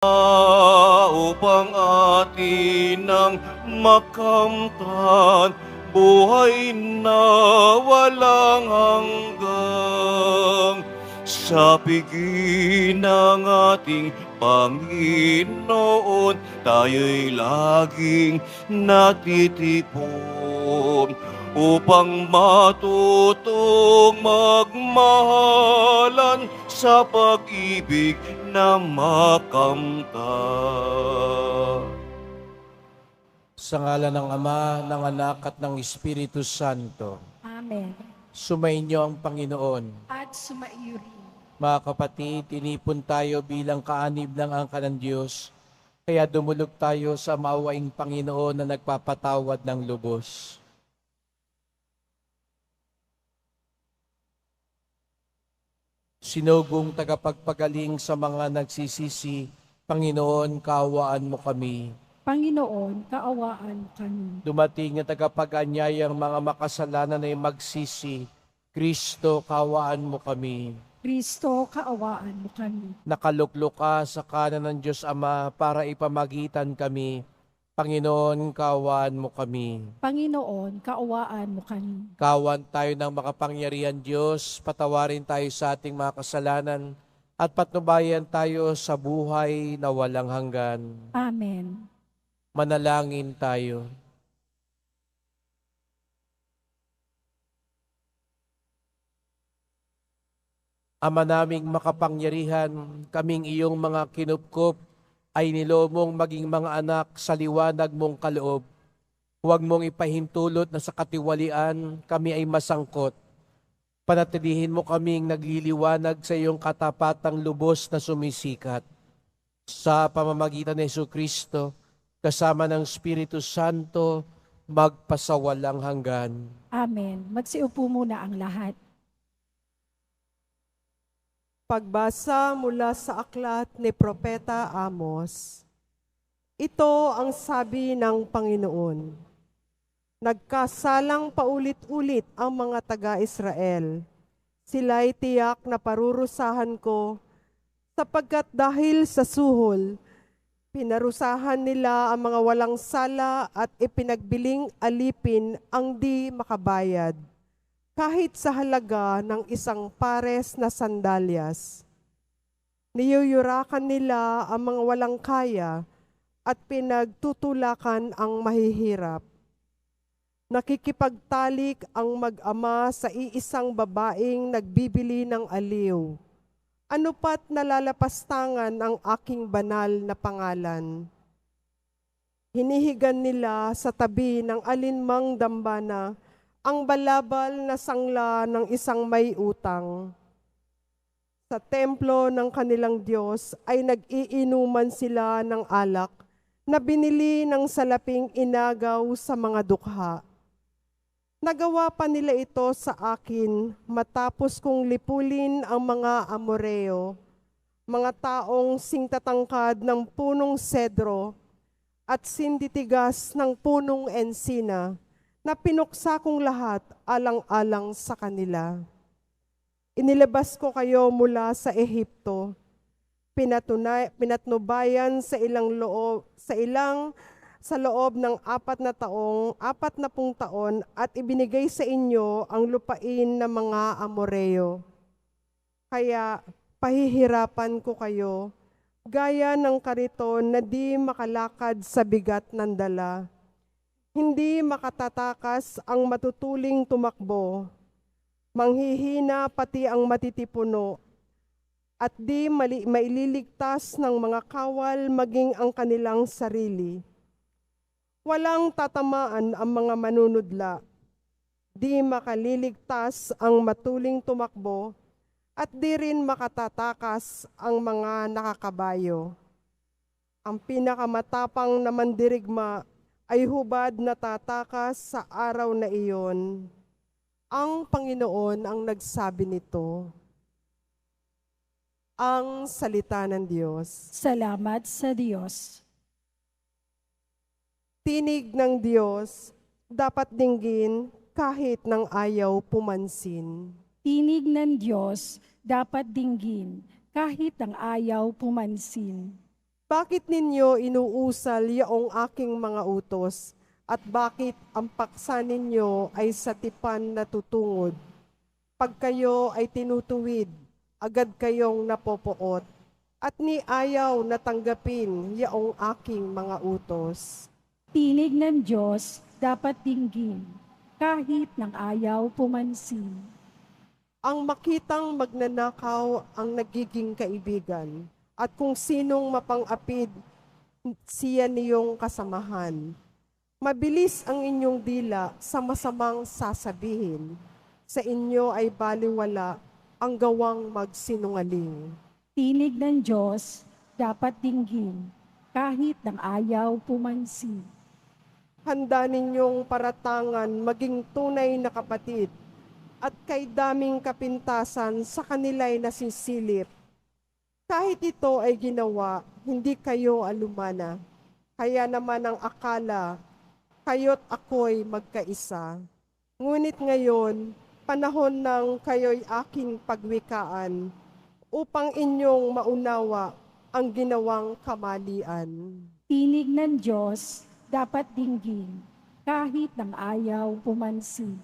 upang atin ang makamtan, buhay na walang hanggan. Sa piging ng ating Panginoon, tayo'y laging natitipon upang matutong magmahalan sa pag-ibig na makamtan. Sa ngalan ng Ama, ng Anak at ng Espiritu Santo. Amen. Sumainyo ang Panginoon. At sumaiyo rin. Mga kapatid, tinipon tayo bilang kaanib ng angka ng Diyos, kaya dumulog tayo sa maawaing Panginoon na nagpapatawad ng lubos. Sinugong tagapagpagaling sa mga nagsisisi, Panginoon, kaawaan mo kami. Panginoon, kaawaan kami. Dumating na tagapag-anyayang mga makasalanan ay magsisi, Kristo, kaawaan mo kami. Kristo, kaawaan mo kami. Nakaluklok ka sa kanan ng Diyos Ama para ipamagitan kami. Panginoon, kaawaan mo kami. Panginoon, kaawaan mo kami. Kawan tayo ng makapangyarihan Diyos, patawarin tayo sa ating mga kasalanan, at patnubayan tayo sa buhay na walang hanggan. Amen. Manalangin tayo. Ama naming makapangyarihan, kaming iyong mga kinupkop ay nilomong maging mga anak sa liwanag mong kaloob. Huwag mong ipahintulot na sa katiwalian kami ay masangkot. Panatilihin mo kaming nagliliwanag sa iyong katapatang lubos na sumisikat. Sa pamamagitan ni Jesucristo, kasama ng Espiritu Santo, magpasawalang hanggan. Amen. Magsiupo muna ang lahat. Pagbasa mula sa aklat ni Propeta Amos. Ito ang sabi ng Panginoon. Nagkasalang paulit-ulit ang mga taga-Israel. Sila'y tiyak na parurusahan ko, sapagkat dahil sa suhol, pinarusahan nila ang mga walang sala at ipinagbiling alipin ang di makabayad, kahit sa halaga ng isang pares na sandalyas. Niyuyurakan nila ang mga walang kaya at pinagtutulakan ang mahihirap. Nakikipagtalik ang mag-ama sa iisang babaeng nagbibili ng aliw. Ano pat nalalapastangan ang aking banal na pangalan. Hinihigan nila sa tabi ng alinmang dambana ang balabal na sangla ng isang may utang. Sa templo ng kanilang Diyos ay nag-iinuman sila ng alak na binili ng salaping inagaw sa mga dukha. Nagawa pa nila ito sa akin matapos kong lipulin ang mga Amoreo, mga taong singtatangkad ng punong sedro at sinditigas ng punong ensina, na pinuksa kong lahat alang-alang sa kanila. Inilabas ko kayo mula sa Ehipto, pinatnubayan sa loob ng 40 taon at ibinigay sa inyo ang lupain ng mga Amoreo. Kaya pahihirapan ko kayo, gaya ng kariton na di makalakad sa bigat ng dala. Hindi makatatakas ang matutuling tumakbo, manghihina pati ang matitipuno, at di maililigtas ng mga kawal maging ang kanilang sarili. Walang tatamaan ang mga manunudla, di makaliligtas ang matuling tumakbo, at di rin makatatakas ang mga nakakabayo. Ang pinakamatapang na mandirigma ay hubad na tatakas sa araw na iyon. Ang Panginoon ang nagsabi nito. Ang salita ng Diyos. Salamat sa Diyos. Tinig ng Diyos, dapat dinggin kahit ng ayaw pumansin. Tinig ng Diyos, dapat dinggin kahit ang ayaw pumansin. Bakit ninyo inuusal yaong aking mga utos? At bakit ang paksa ninyo ay sa tipan na tutungod? Pag kayo ay tinutuwid, agad kayong napopoot, at ni ayaw na tanggapin yaong aking mga utos. Tinig ng Diyos dapat dinggin, kahit ng ayaw pumansin. Ang makitang magnanakaw ang nagiging kaibigan, at kung sinong mapang-apid, siya niyong kasamahan. Mabilis ang inyong dila sa masamang sasabihin. Sa inyo ay baliwala ang gawang magsinungaling. Tinig ng Diyos dapat dinggin, kahit ng ayaw pumansin. Handa ninyong paratangan maging tunay na kapatid, at kay daming kapintasan sa kanila'y nasisilip. Kahit ito ay ginawa, hindi kayo alumana. Kaya naman ang akala, kayo't ako'y magkaisa. Ngunit ngayon, panahon ng kayo'y aking pagwikaan, upang inyong maunawa ang ginawang kamalian. Tinig ng Diyos dapat dinggin, kahit ng ayaw pumansin.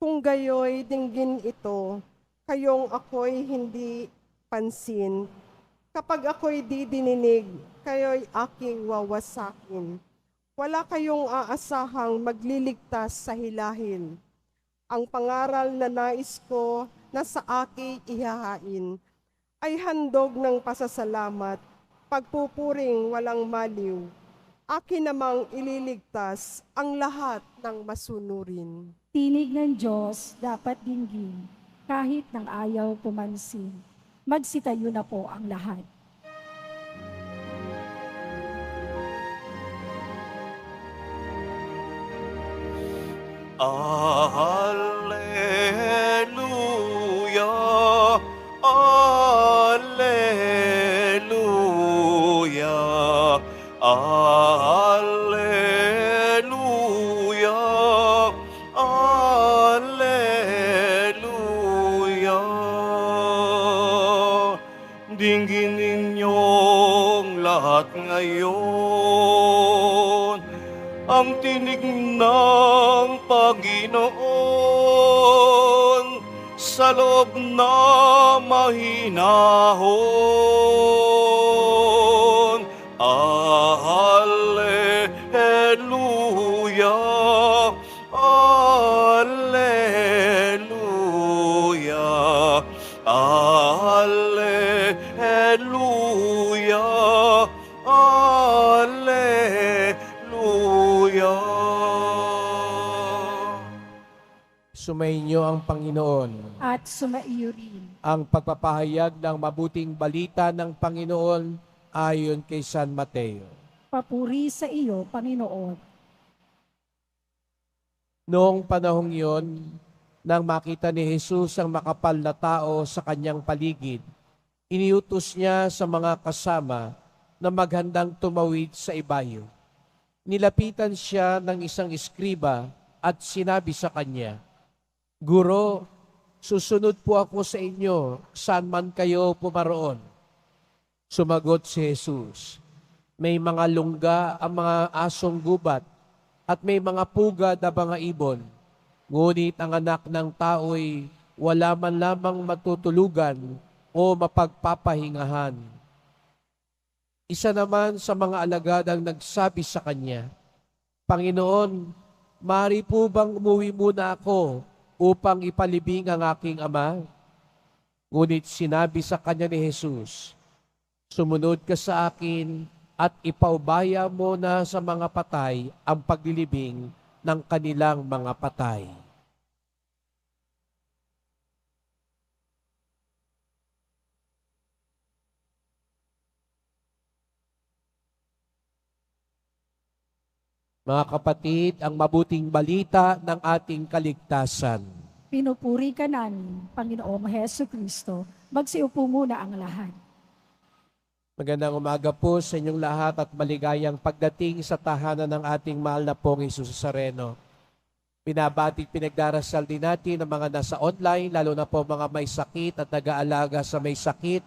Kung gayo'y dinggin ito, kayong ako'y hindi pansin. Kapag ako'y didininig, kayo'y aking wawasakin. Wala kayong aasahang magliligtas sa hilahin. Ang pangaral na nais ko na sa aking ihahain ay handog ng pasasalamat, pagpupuring walang maliw. Akin namang ililigtas ang lahat ng masunurin. Tinig ng Diyos dapat dinggin, kahit ng ayaw pumansin. Magsitayo na po ang lahat. Alleluia, Alleluia, Alleluia, Alleluia. Dinggin ninyong lahat ngayon ang tinig ng Panginoon sa loob na mahinahon. Alleluia, Alleluia, Alleluia, Alleluia. Sumainyo ang Panginoon. At sumaiyo rin. Ang pagpapahayag ng mabuting balita ng Panginoon ayon kay San Mateo. Papuri sa iyo, Panginoon. Noong panahong iyon, nang makita ni Jesus ang makapal na tao sa kanyang paligid, iniutos niya sa mga kasama na maghandang tumawid sa ibayo. Nilapitan siya ng isang eskriba at sinabi sa kanya, "Guro, susunod po ako sa inyo saan man kayo pumaroon." Sumagot si Jesus, "May mga lungga ang mga asong gubat at may mga pugad na mga ibon. Ngunit ang anak ng tao'y wala man lamang matutulugan o mapagpapahingahan." Isa naman sa mga alagad ang nagsabi sa kanya, "Panginoon, maaari po bang umuwi muna ako upang ipalibing ang aking ama?" Ngunit sinabi sa kanya ni Jesus, "Sumunod ka sa akin at ipaubaya mo na sa mga patay ang paglilibing ng kanilang mga patay." Mga kapatid, ang mabuting balita ng ating kaligtasan. Pinupuri ka namin, Panginoong Heso Kristo. Magsiupo muna ang lahat. Magandang umaga po sa inyong lahat at maligayang pagdating sa tahanan ng ating mahal na pong Jesus Nazareno. Binabati at pinagdarasal din natin ang mga nasa online, lalo na po mga may sakit at nag-aalaga sa may sakit.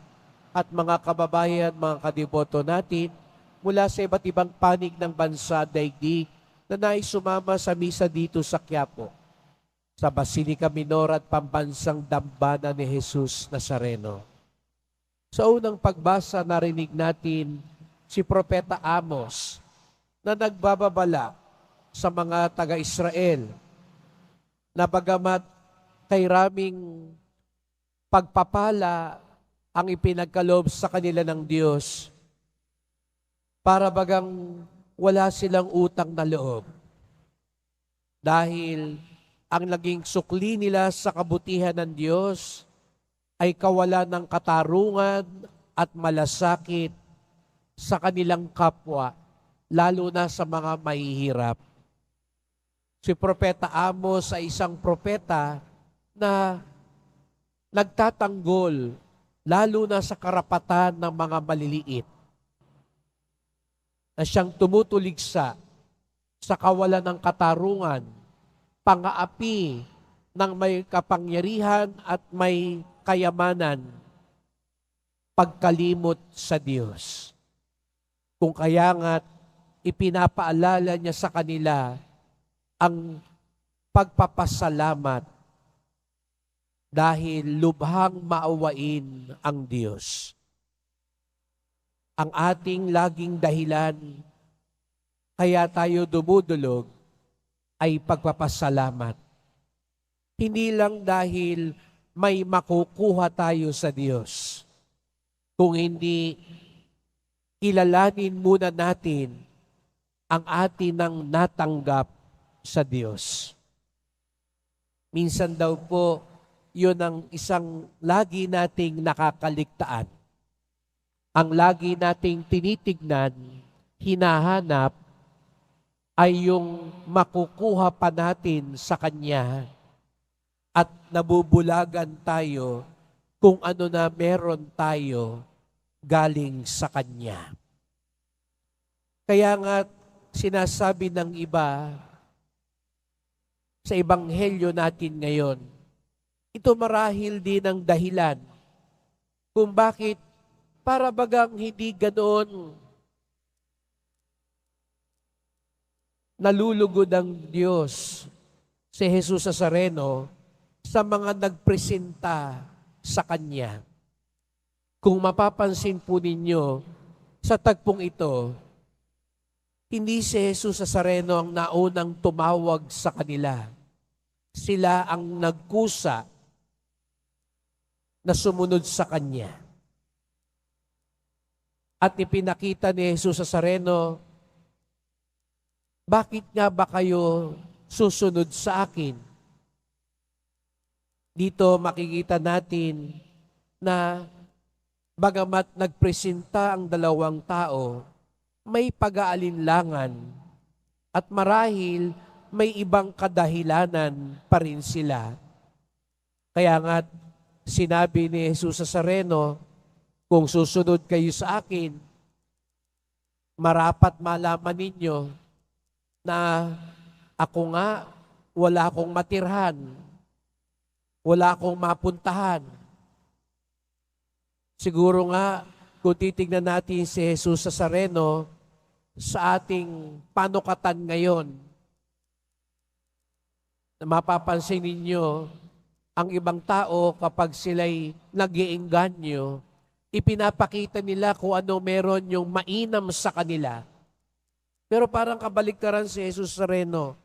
at mga kababayan, mga kadiboto natin mula sa iba't ibang panig ng bansa daigdig na nais sumama sa misa dito sa Quiapo, sa Basilica Minor at Pambansang Dambana ni Jesus Nazareno. Sa unang pagbasa, narinig natin si Propeta Amos na nagbababala sa mga taga-Israel na bagamat kay raming pagpapala ang ipinagkaloob sa kanila ng Diyos, para bagang wala silang utang na loob. Dahil ang naging sukli nila sa kabutihan ng Diyos ay kawalan ng katarungan at malasakit sa kanilang kapwa, lalo na sa mga mahihirap. Si Propeta Amos ay isang propeta na nagtatanggol lalo na sa karapatan ng mga maliliit, na siyang tumutuligsa sa kawalan ng katarungan, pang-aapi ng may kapangyarihan at may kayamanan, pagkalimot sa Diyos. Kung kaya nga't ipinapaalala niya sa kanila ang pagpapasalamat dahil lubhang maawain ang Diyos. Ang ating laging dahilan kaya tayo dumudulog ay pagpapasalamat. Hindi lang dahil may makukuha tayo sa Diyos, kung hindi kilalanin muna natin ang atin ng natanggap sa Diyos. Minsan daw po, yun ang isang lagi nating nakakaligtaan. Ang lagi nating tinitignan, hinahanap, ay yung makukuha pa natin sa Kanya at nabubulagan tayo kung ano na meron tayo galing sa Kanya. Kaya nga sinasabi ng iba sa ebanghelyo natin ngayon, ito marahil din ang dahilan kung bakit para bagang hindi ganoon nalulugod ang Diyos si Jesus Nazareno sa mga nagpresenta sa Kanya. Kung mapapansin po ninyo sa tagpong ito, hindi si Jesus Nazareno ang naunang tumawag sa kanila. Sila ang nagkusa na sumunod sa Kanya. At ipinakita ni Jesus Nazareno, bakit nga ba kayo susunod sa akin? Dito makikita natin na bagamat nagpresenta ang dalawang tao, may pag-aalinlangan at marahil may ibang kadahilanan pa rin sila. Kaya nga sinabi ni Jesus Nazareno, kung susunod kayo sa akin, marapat malaman ninyo na ako nga wala akong matirhan, wala akong mapuntahan. Siguro nga, kung titignan natin si Jesus Nazareno sa ating panukatan ngayon, na mapapansin ninyo, ang ibang tao kapag sila'y nag-iengganyo, ipinapakita nila kung ano meron yung mainam sa kanila. Pero parang kabaliktaran si Jesus Nazareno,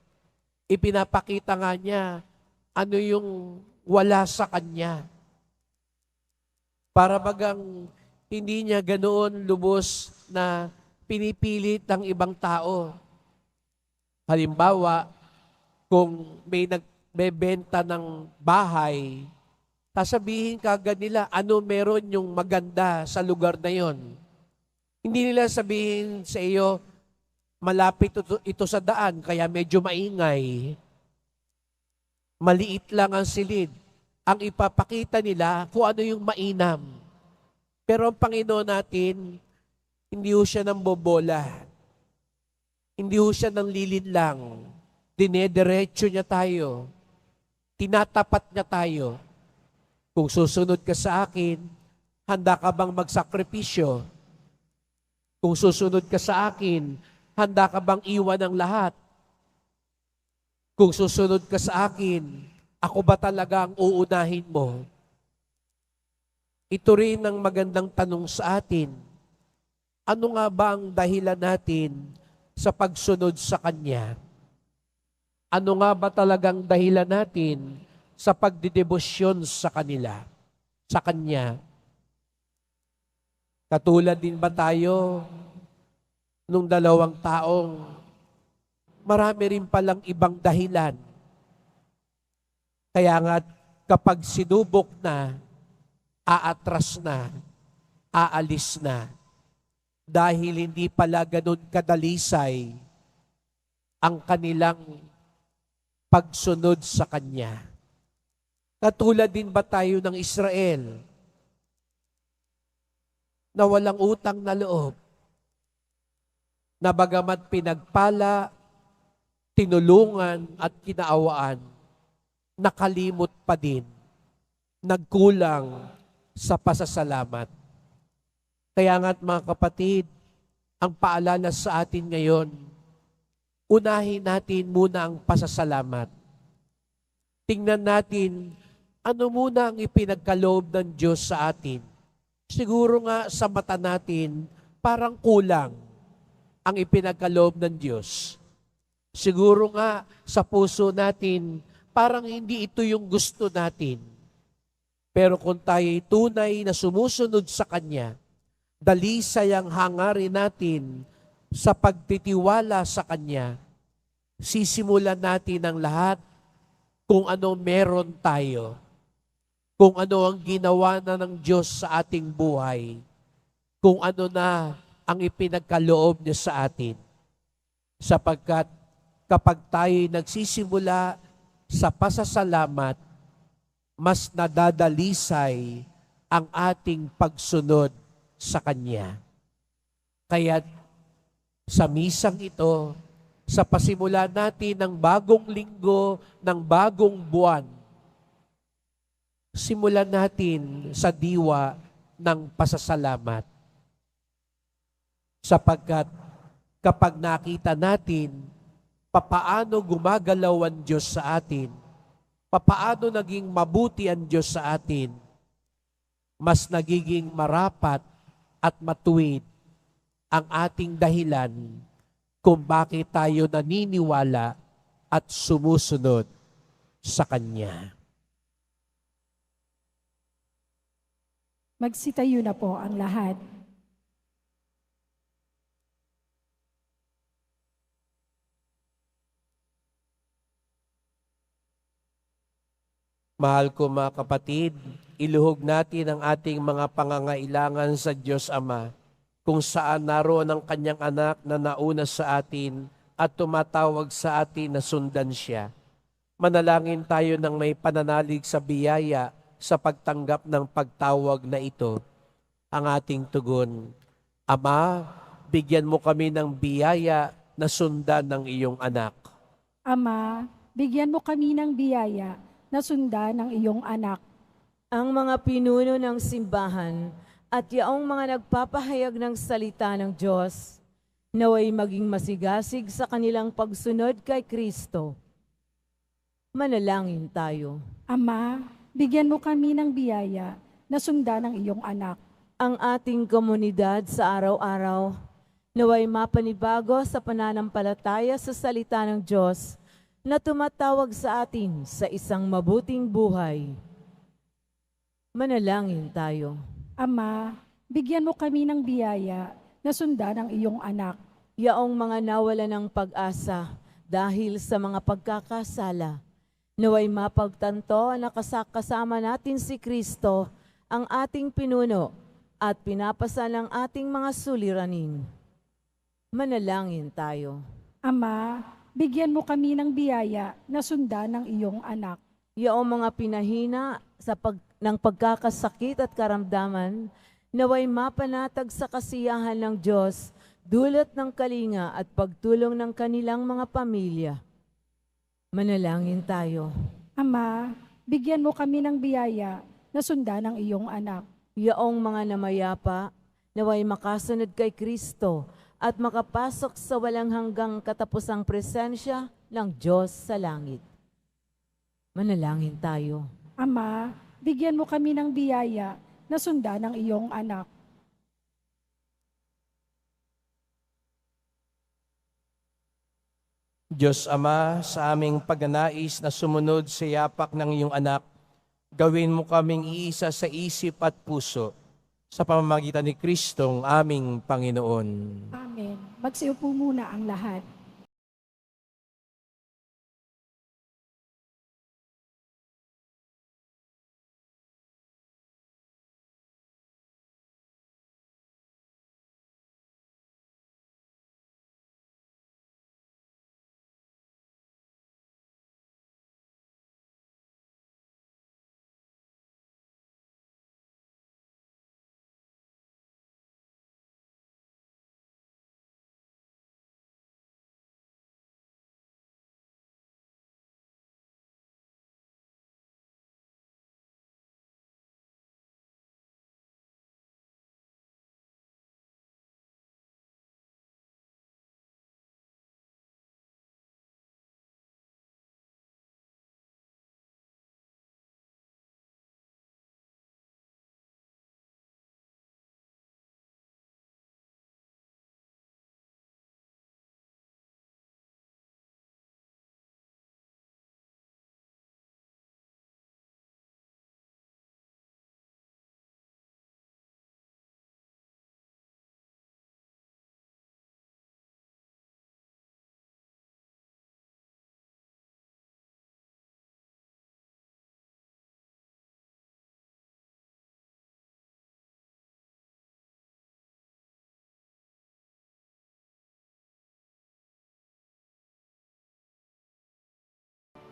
ipinapakita nga niya ano yung wala sa Kanya. Para bagang hindi niya ganoon lubos na pinipilit ng ibang tao. Halimbawa, kung may nagbebenta ng bahay, sasabihin kagad nila ano meron yung maganda sa lugar na yon. Hindi nila sabihin sa iyo, malapit ito sa daan, kaya medyo maingay. Maliit lang ang silid. Ang ipapakita nila kung ano yung mainam. Pero ang Panginoon natin, hindi ho siya nang bobola. Hindi ho siya nang lilinlang. Dinediretso niya tayo. Tinatapat niya tayo. Kung susunod ka sa akin, handa ka bang magsakripisyo? Kung susunod ka sa akin, handa ka bang iwan ang lahat? Kung susunod ka sa akin, ako ba talaga ang uunahin mo? Ito rin ang magandang tanong sa atin. Ano nga ba ang dahilan natin sa pagsunod sa Kanya? Ano nga ba talagang dahilan natin sa pagdidebosyon sa Kanya? Katulad din ba tayo nung dalawang taong marami rin palang ibang dahilan? Kaya nga kapag sinubok na, aatras na, aalis na, dahil hindi pala ganun kadalisay ang kanilang pagsunod sa Kanya. Katulad din ba tayo ng Israel na walang utang na loob, na bagamat pinagpala, tinulungan at kinaawaan, nakalimot pa din, nagkulang sa pasasalamat. Kaya nga't mga kapatid, ang paalala sa atin ngayon, unahin natin muna ang pasasalamat. Tingnan natin, ano muna ang ipinagkaloob ng Diyos sa atin. Siguro nga sa mata natin, parang kulang ang ipinagkaloob ng Diyos. Siguro nga sa puso natin, parang hindi ito yung gusto natin. Pero kung tayo'y tunay na sumusunod sa Kanya, dalisay ang hangarin natin sa pagtitiwala sa Kanya, sisimulan natin ang lahat kung ano meron tayo, kung ano ang ginawa na ng Diyos sa ating buhay, kung ano na ang ipinagkaloob niya sa atin. Sapagkat kapag tayo'y nagsisimula sa pasasalamat, mas nadadalisay ang ating pagsunod sa Kanya. Kaya sa misang ito, sa pasimula natin ng bagong linggo, ng bagong buwan, simulan natin sa diwa ng pasasalamat. Sapagkat kapag nakita natin papaano gumagalaw ang Diyos sa atin, papaano naging mabuti ang Diyos sa atin, mas nagiging marapat at matuwid ang ating dahilan kung bakit tayo naniniwala at sumusunod sa Kanya. Magsitayo na po ang lahat. Mahal ko mga kapatid, iluhog natin ang ating mga pangangailangan sa Diyos Ama, kung saan naroon ang Kanyang anak na nauna sa atin at tumatawag sa atin na sundan siya. Manalangin tayo ng may pananalig sa biyaya sa pagtanggap ng pagtawag na ito. Ang ating tugon, Ama, bigyan mo kami ng biyaya na sundan ng iyong anak. Ama, bigyan mo kami ng biyaya na sundan ng iyong anak. Ang mga pinuno ng simbahan at yaong mga nagpapahayag ng salita ng Diyos, naway maging masigasig sa kanilang pagsunod kay Kristo. Manalangin tayo. Ama, bigyan mo kami ng biyaya na sundan ng iyong anak. Ang ating komunidad sa araw-araw, naway mapanibago sa pananampalataya sa salita ng Diyos na tumatawag sa atin sa isang mabuting buhay. Manalangin tayo. Ama, bigyan mo kami ng biyaya na sundan ng iyong anak. Yaong mga nawala ng pag-asa dahil sa mga pagkakasala, naway mapagtanto na kasama natin si Kristo, ang ating pinuno, at pinapasa ng ating mga suliranin. Manalangin tayo. Ama, bigyan mo kami ng biyaya na sundan ng iyong anak. Yaong mga pinahina ng pagkakasakit at karamdaman, naway mapanatag sa kasiyahan ng Diyos, dulot ng kalinga at pagtulong ng kanilang mga pamilya. Manalangin tayo. Ama, bigyan mo kami ng biyaya na sundan ng iyong anak. Yaong mga namayapa, naway makasunod kay Kristo at makapasok sa walang hanggang katapusang presensya ng Diyos sa langit. Manalangin tayo. Ama, bigyan mo kami ng biyaya na sundan ang iyong anak. Diyos Ama, sa aming pagnanais na sumunod sa yapak ng iyong anak, gawin mo kaming iisa sa isip at puso sa pamamagitan ni Kristong aming Panginoon. Amen. Magsiupo muna ang lahat.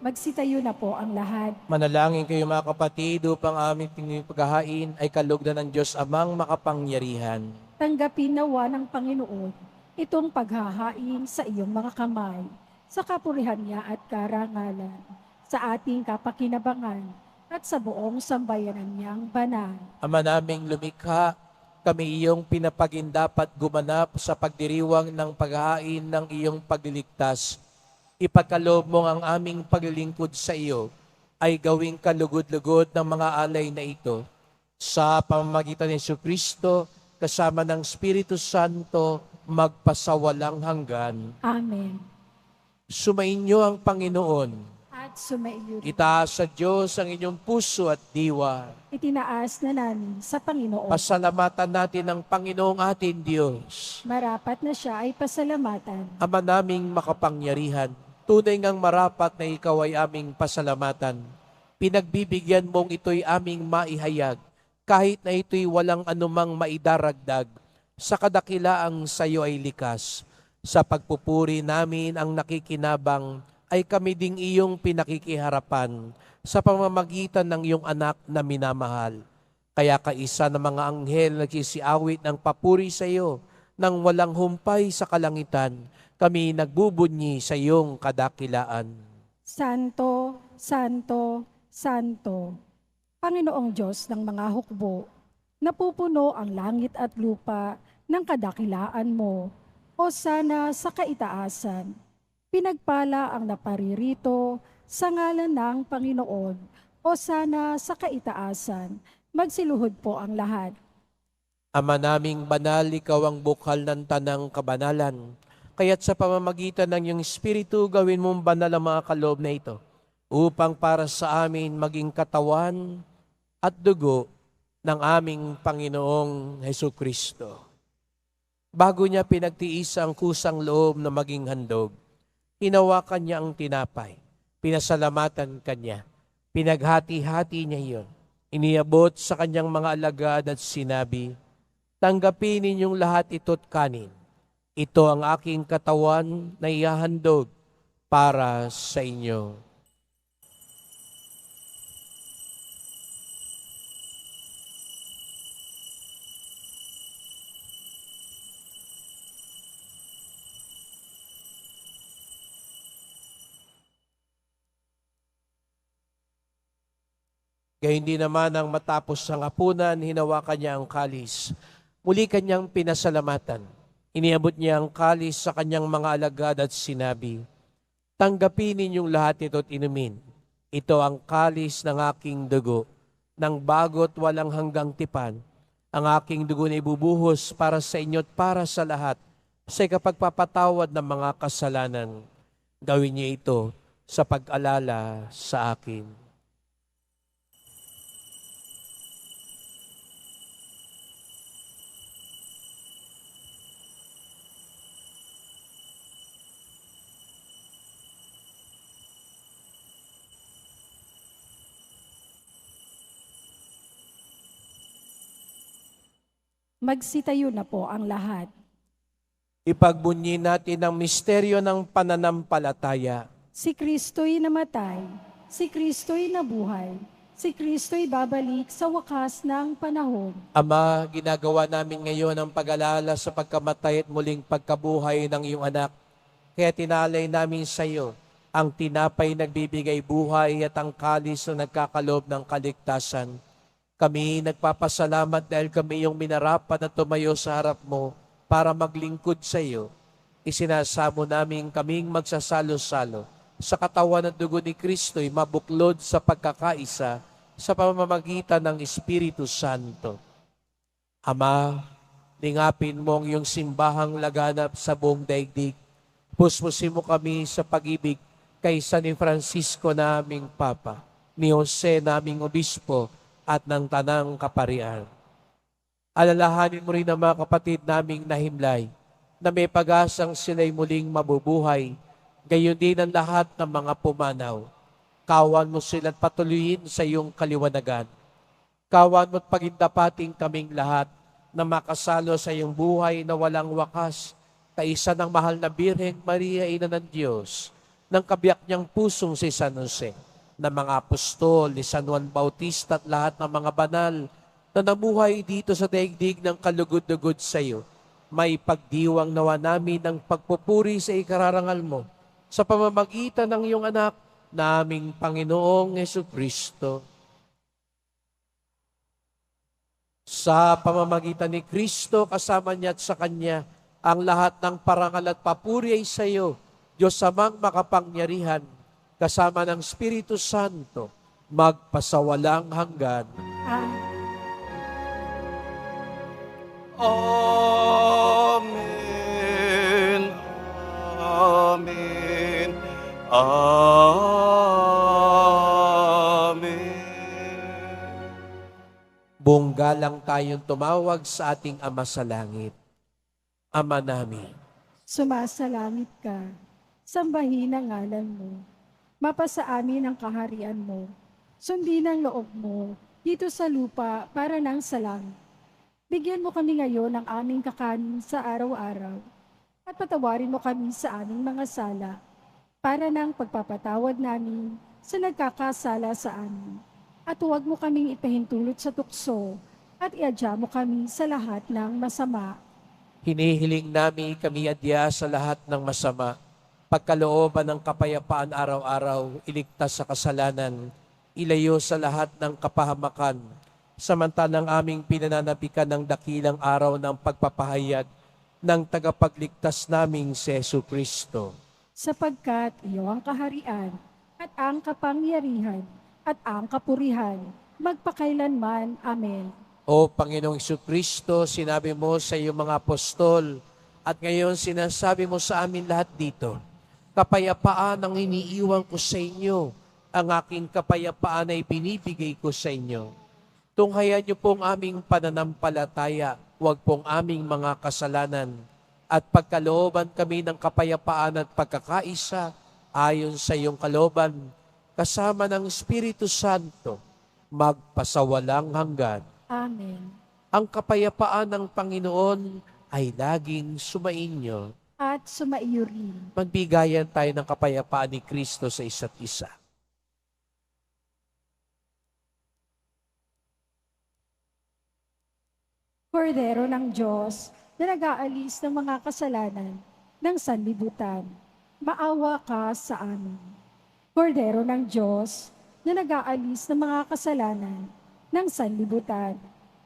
Magsitayo na po ang lahat. Manalangin kayo mga kapatid upang aming pinipaghahain ay kalugdan ng Diyos Amang makapangyarihan. Tanggapin nawa ng Panginoon itong paghahain sa iyong mga kamay, sa kapurihan niya at karangalan, sa ating kapakinabangan at sa buong sambayanan niyang banal. Ama naming lumikha, kami iyong pinapagindapat gumanap sa pagdiriwang ng paghahain ng iyong pagliligtas. Ipagkaloob mo ang aming paglilingkod sa iyo ay gawing kalugod-lugod ng mga alay na ito. Sa pamamagitan ni Jesucristo, kasama ng Espiritu Santo, magpasawalang hanggan. Amen. Sumainyo ang Panginoon. At sumaiyo rin. Itaas sa Diyos ang inyong puso at diwa. Itinaas na namin sa Panginoon. Pasalamatan natin ang Panginoong ating Diyos. Marapat na siya ay pasalamatan. Ama naming makapangyarihan, tunay ngang marapat na ikaw ay aming pasalamatan. Pinagbibigyan mong ito'y aming maihayag, kahit na ito'y walang anumang maidaragdag. Sa kadakilaang sa iyo ay likas. Sa pagpupuri namin ang nakikinabang, ay kami ding iyong pinakikiharapan sa pamamagitan ng iyong anak na minamahal. Kaya kaisa ng mga anghel nagsisiawit ng papuri sa iyo, nang walang humpay sa kalangitan, kami nagbubunyi sa iyong kadakilaan. Santo, Santo, Santo, Panginoong Diyos ng mga hukbo, napupuno ang langit at lupa ng kadakilaan mo. O sana sa kaitaasan, pinagpala ang naparirito sa ngalan ng Panginoon. O sana sa kaitaasan, magsiluhod po ang lahat. Ama naming banal, ikaw ang bukal ng tanang kabanalan. Kaya't sa pamamagitan ng iyong Espiritu, gawin mong banal ang mga kaloob na ito, upang para sa amin maging katawan at dugo ng aming Panginoong Hesukristo. Bago niya pinagtiis ang kusang loob na maging handog, hinawakan niya ang tinapay, pinasalamatan kanya, pinaghati-hati niya iyon, iniabot sa kanyang mga alagad at sinabi, "Tanggapin ninyong lahat ito't kanin. Ito ang aking katawan na ihahandog para sa inyo." Gayon din naman ang matapos ang hapunan, hinawakan niya ang kalis. Muli kanyang pinasalamatan. Iniabot niya ang kalis sa kanyang mga alagad at sinabi, "Tanggapin ninyong lahat ito at inumin. Ito ang kalis ng aking dugo, ng bago't walang hanggang tipan. Ang aking dugo na ibubuhos para sa inyo at para sa lahat sa ikapagpapatawad ng mga kasalanan. Gawin niyo ito sa pag-alala sa akin." Magsitayo na po ang lahat. Ipagbunyi natin ang misteryo ng pananampalataya. Si Kristo'y namatay, si Kristo'y nabuhay, si Kristo'y babalik sa wakas ng panahon. Ama, ginagawa namin ngayon ang pag-alala sa pagkamatay at muling pagkabuhay ng iyong anak. Kaya tinalay namin sa iyo ang tinapay nagbibigay buhay at ang kalis na nagkakalob ng kaligtasan. Kami nagpapasalamat dahil kami iyong minarapat at tumayo sa harap mo para maglingkod sa iyo. Isinasamo namin kaming magsasalo-salo sa katawan at dugo ni Kristo'y mabuklod sa pagkakaisa sa pamamagitan ng Espiritu Santo. Ama, lingapin mo ang iyong simbahang laganap sa buong daigdig. Puspusin mo kami sa pag-ibig kay San Francisco naming Papa, ni Jose naming Obispo, at ng Tanang Kaparian. Alalahanin mo rin ang mga kapatid naming nahimlay, na may pag-asang sila'y muling mabubuhay, gayon din ang lahat ng mga pumanaw. Kawan mo sila't patuloyin sa iyong kaliwanagan. Kawan mo't pagindapating kaming lahat na makasalo sa iyong buhay na walang wakas, kaisa ng mahal na Birheng Maria, Ina ng Diyos, ng kabiyak niyang pusong si San Jose, ng mga apostol, ni San Juan Bautista at lahat ng mga banal na namuhay dito sa daigdig ng kalugod-lugod sa iyo. May pagdiwang nawa namin ng pagpupuri sa ikararangal mo sa pamamagitan ng iyong anak, naming Panginoong Jesucristo. Sa pamamagitan ni Kristo, kasama niya at sa Kanya, ang lahat ng parangal at papuri ay sa iyo, Diyos Amang makapangyarihan, kasama ng Espiritu Santo, magpasawalang hanggan. Amen. Amen. Amen. Buong galang tayong tumawag sa ating Ama sa Langit. Ama namin, Sumasalangit ka, sambahin ang ngalan mo. Mapasa amin ang kaharian mo. Sundin ang loob mo dito sa lupa para nang sa langit. Bigyan mo kami ngayon ng aming kakanin sa araw-araw at patawarin mo kami sa aming mga sala para nang pagpapatawad namin sa nagkakasala sa amin. At huwag mo kaming ipahintulot sa tukso at iadya mo kami sa lahat ng masama. hinihiling namin kami adya sa lahat ng masama, pagkalooban ng kapayapaan araw-araw, iligtas sa kasalanan, ilayo sa lahat ng kapahamakan, samantalang aming pinananabikan ng dakilang araw ng pagpapahayag ng tagapagligtas naming si Jesucristo. Sapagkat iyo ang kaharian at ang kapangyarihan at ang kapurihan, magpakailanman. Amen. O Panginoong Jesucristo, sinabi mo sa iyong mga apostol, at ngayon sinasabi mo sa amin lahat dito, kapayapaan ang iniiwan ko sa inyo, ang aking kapayapaan ay binibigay ko sa inyo. Tunghayan niyo pong aming pananampalataya, huwag pong aming mga kasalanan, at pagkalooban kami ng kapayapaan at pagkakaisa ayon sa iyong kalooban, kasama ng Espiritu Santo, magpasawalang hanggan. Amen. Ang kapayapaan ng Panginoon ay laging sumainyo. At sumaiyo rin. Magbigayan tayo ng kapayapaan ni Kristo sa isa't isa. Kordero ng Diyos na nag-aalis ng mga kasalanan ng sanlibutan, maawa ka sa amin. Kordero ng Diyos na nag-aalis ng mga kasalanan ng sanlibutan,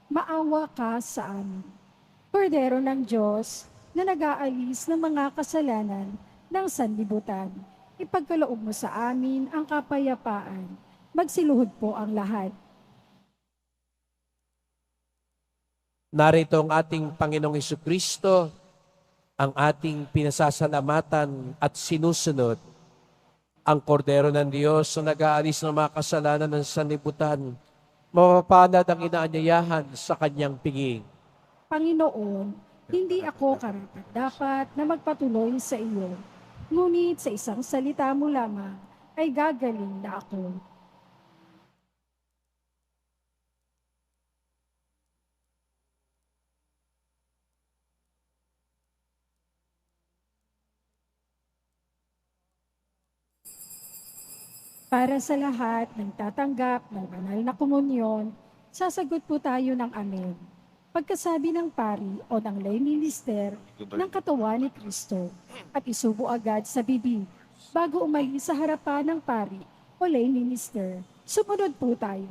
maawa ka sa amin. Kordero ng Diyos na nag-aalis ng mga kasalanan ng sanlibutan, ipagkaloob mo sa amin ang kapayapaan. Magsiluhod po ang lahat. Narito ang ating Panginoong Hesukristo, ang ating pinasasalamatan at sinusunod, ang Kordero ng Diyos na nag-aalis ng mga kasalanan ng sanlibutan, mapapalad ang inaanyayahan sa kanyang piging. Panginoon, hindi ako karapat-dapat na magpatuloy sa iyo, ngunit sa isang salita mo lamang ay gagaling na ako. Para sa lahat ng tatanggap ng banal na komunyon, sasagot po tayo ng amen. Pagkasabi ng pari o ng lay minister ng katawan ni Kristo at isubo agad sa bibig bago umalis sa harapan ng pari o lay minister. Sumunod po tayo.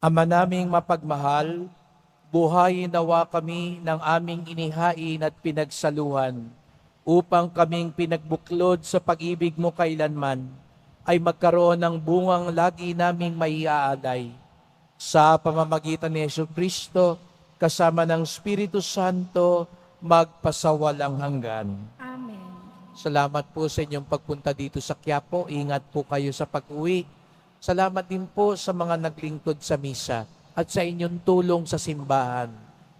Ama naming mapagmahal, buhayin nawa kami ng aming inihain at pinagsaluhan, upang kaming pinagbuklod sa pag-ibig mo kailanman, ay magkaroon ng bungang lagi naming maiaalay. Sa pamamagitan ni Jesucristo, kasama ng Espiritu Santo, magpasawalang hanggan. Amen. Salamat po sa inyong pagpunta dito sa Quiapo. Ingat po kayo sa pag-uwi. Salamat din po sa mga naglingkod sa misa at sa inyong tulong sa simbahan,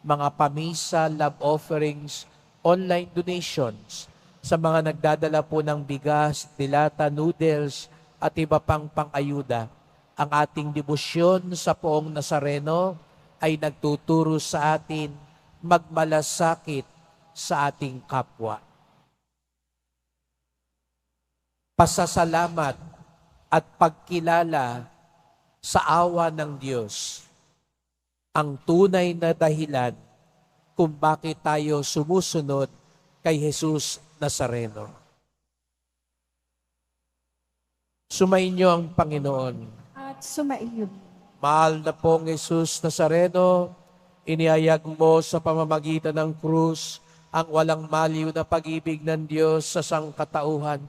mga pamisa, love offerings, online donations, sa mga nagdadala po ng bigas, dilata, noodles, at iba pang pang-ayuda. Ang ating debosyon sa Poong Nazareno ay nagtuturo sa atin magmalasakit sa ating kapwa. Pasasalamat at pagkilala sa awa ng Diyos ang tunay na dahilan kung bakit tayo sumusunod kay Jesus Nazareno. Sumainyo ang Panginoon. At sumaiyo. Mahal na pong Jesus Nazareno, inihayag mo sa pamamagitan ng krus ang walang maliw na pag-ibig ng Diyos sa sangkatauhan.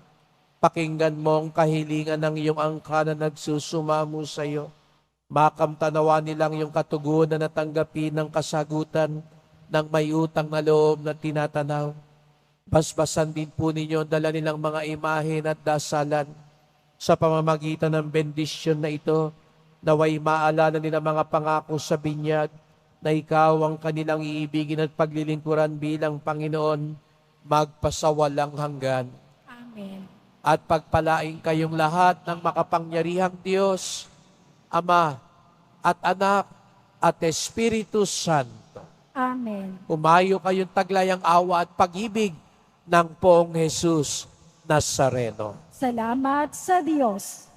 Pakinggan mo ang kahilingan ng iyong angka na nagsusumamo sa iyo. Makamtanawa nilang iyong katugunan na tanggapin ng kasagutan ng may utang na loob na tinatanaw. Basbasan din po ninyo ang dala nilang mga imahen at dasalan sa pamamagitan ng bendisyon na ito. Naway maalala nila mga pangako sa binyag na ikaw ang kanilang iibigin at paglilingkuran bilang Panginoon magpasawalang hanggan. Amen. At pagpalain kayong lahat ng makapangyarihang Diyos, Ama at Anak at Espiritu Santo. Amen. Umayo kayong taglayang awa at pag-ibig ng Poong Jesus Nazareno. Salamat sa Diyos.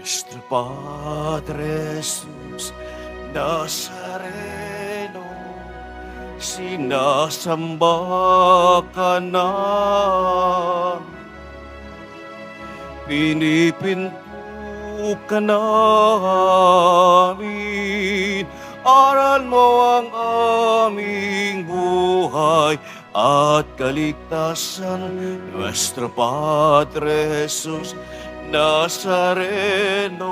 Nuestro Padre Jesus Nazareno, sinasamba ka namin. Pinipinto ka namin, aral mo ang aming buhay at kaligtasan. Nuestro Padre Jesus Nazareno,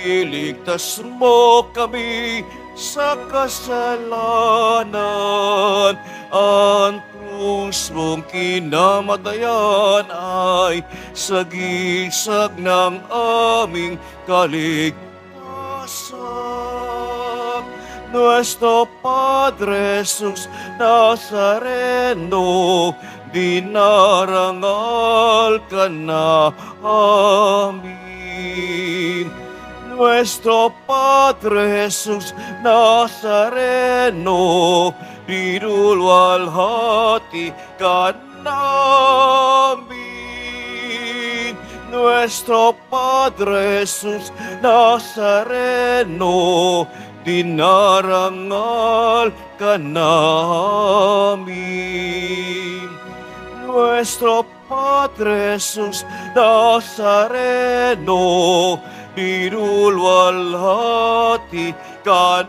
iligtas mo kami sa kasalanan. Ang krus mong kinamatayan ay sagisag ng aming kaligtasan. Nuestro Padre Jesus Nazareno, dinarangal ka namin. Nuestro Padre Jesus Nazareno, dinulwalhati ka namin. Nuestro Padre Jesus Nazareno, dinarangal ka namin. Nuestro Padre Jesus Nazareno, dinulwalhati ka